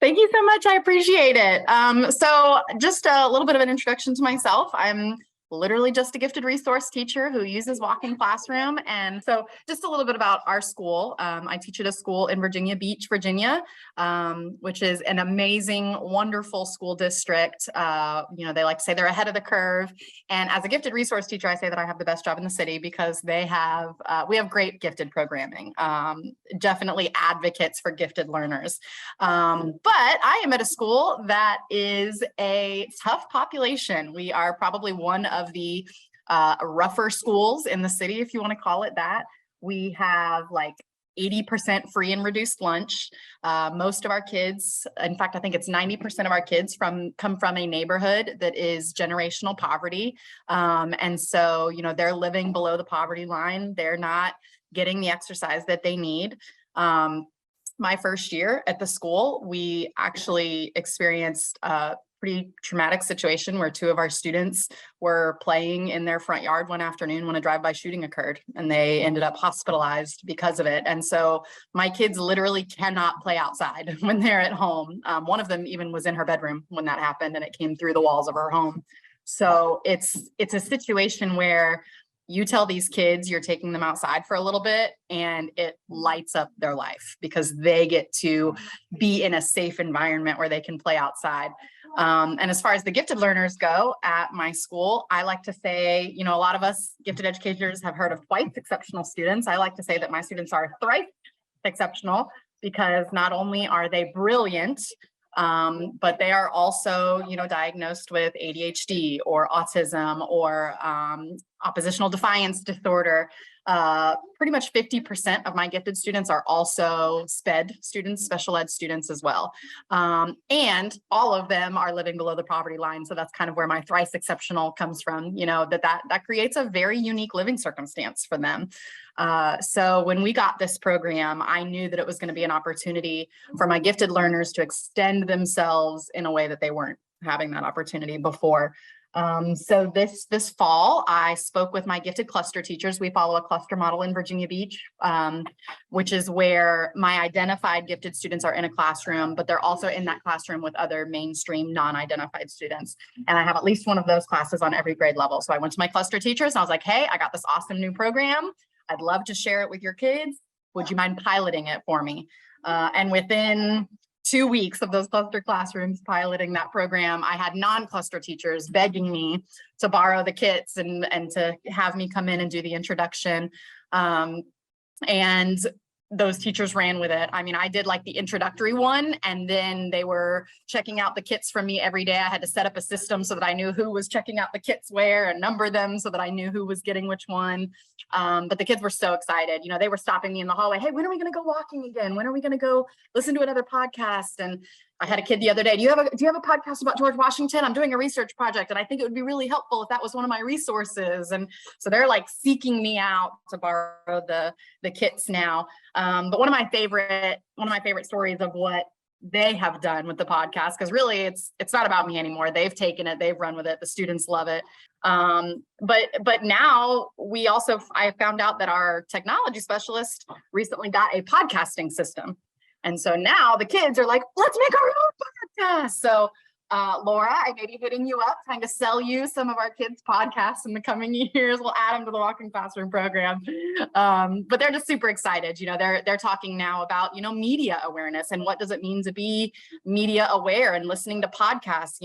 Thank you so much. I appreciate it. So just a little bit of an introduction to myself. I'm literally just a gifted resource teacher who uses walk-in classroom. And so just a little bit about our school. I teach at a school in Virginia Beach, Virginia, which is an amazing, wonderful school district. They like to say they're ahead of the curve. And as a gifted resource teacher, I say that I have the best job in the city because we have great gifted programming, definitely advocates for gifted learners. But I am at a school that is a tough population. We are probably one of the rougher schools in the city, if you want to call it that. We have like 80% free and reduced lunch. Most of our kids, in fact, I think it's 90% of our kids come from a neighborhood that is generational poverty. And so, they're living below the poverty line. They're not getting the exercise that they need. My first year at the school, we actually experienced a pretty traumatic situation where two of our students were playing in their front yard one afternoon when a drive-by shooting occurred, and they ended up hospitalized because of it. And so my kids literally cannot play outside when they're at home. One of them even was in her bedroom when that happened, and it came through the walls of her home. So it's a situation where you tell these kids you're taking them outside for a little bit and it lights up their life because they get to be in a safe environment where they can play outside. And as far as the gifted learners go at my school, I like to say, a lot of us gifted educators have heard of twice exceptional students. I like to say that my students are thrice exceptional because not only are they brilliant, but they are also, diagnosed with ADHD or autism or oppositional defiance disorder. Pretty much 50% of my gifted students are also SPED students, special ed students as well. And all of them are living below the poverty line. So that's kind of where my thrice exceptional comes from, that creates a very unique living circumstance for them. So when we got this program, I knew that it was going to be an opportunity for my gifted learners to extend themselves in a way that they weren't having that opportunity before. So this fall, I spoke with my gifted cluster teachers. We follow a cluster model in Virginia Beach, which is where my identified gifted students are in a classroom, but they're also in that classroom with other mainstream non-identified students. And I have at least one of those classes on every grade level. So I went to my cluster teachers and I was like, hey, I got this awesome new program. I'd love to share it with your kids. Would you mind piloting it for me? And within 2 weeks of those cluster classrooms piloting that program, I had non-cluster teachers begging me to borrow the kits and to have me come in and do the introduction. And those teachers ran with it. I mean, I did like the introductory one, and then they were checking out the kits from me every day. I had to set up a system so that I knew who was checking out the kits where and number them so that I knew who was getting which one. But the kids were so excited. They were stopping me in the hallway. Hey, when are we going to go walking again? When are we going to go listen to another podcast? And I had a kid the other day. Do you have a podcast about George Washington? I'm doing a research project, and I think it would be really helpful if that was one of my resources. And so they're like seeking me out to borrow the kits now. But one of my favorite stories of what they have done with the podcast, because really it's not about me anymore. They've taken it, they've run with it. The students love it. But now I found out that our technology specialist recently got a podcasting system. And so now the kids are like, let's make our own podcast. So Laura, I may be hitting you up trying to sell you some of our kids' podcasts in the coming years. We'll add them to the walking classroom program. But they're just super excited. They're talking now about, media awareness and what does it mean to be media aware and listening to podcasts.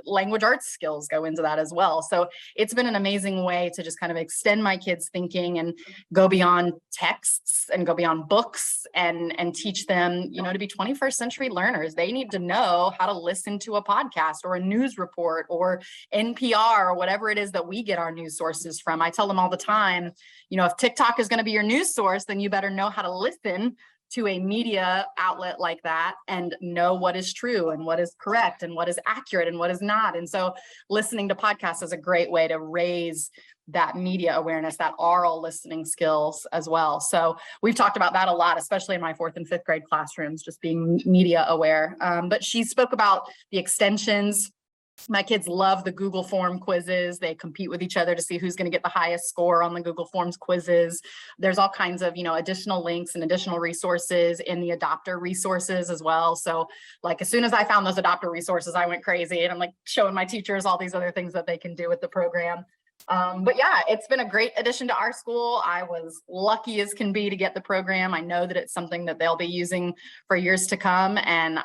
Language arts skills go into that as well. So it's been an amazing way to just kind of extend my kids' thinking and go beyond texts and go beyond books and teach them, to be 21st century learners. They need to know how to listen to a podcast or a news report or NPR or whatever it is that we get our news sources from. I tell them all the time, if TikTok is going to be your news source, then you better know how to listen to a media outlet like that and know what is true and what is correct and what is accurate and what is not. And so listening to podcasts is a great way to raise that media awareness, that oral listening skills as well. So we've talked about that a lot, especially in my 4th and 5th grade classrooms, just being media aware. But she spoke about the extensions My kids love the Google Form quizzes. They compete with each other to see who's going to get the highest score on the Google Forms quizzes. There's all kinds of, additional links and additional resources in the adopter resources as well. So like, as soon as I found those adopter resources, I went crazy, and I'm like showing my teachers all these other things that they can do with the program. But yeah, it's been a great addition to our school. I was lucky as can be to get the program. I know that it's something that they'll be using for years to come. And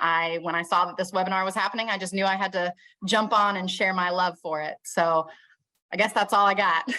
when I saw that this webinar was happening, I just knew I had to jump on and share my love for it. So I guess that's all I got.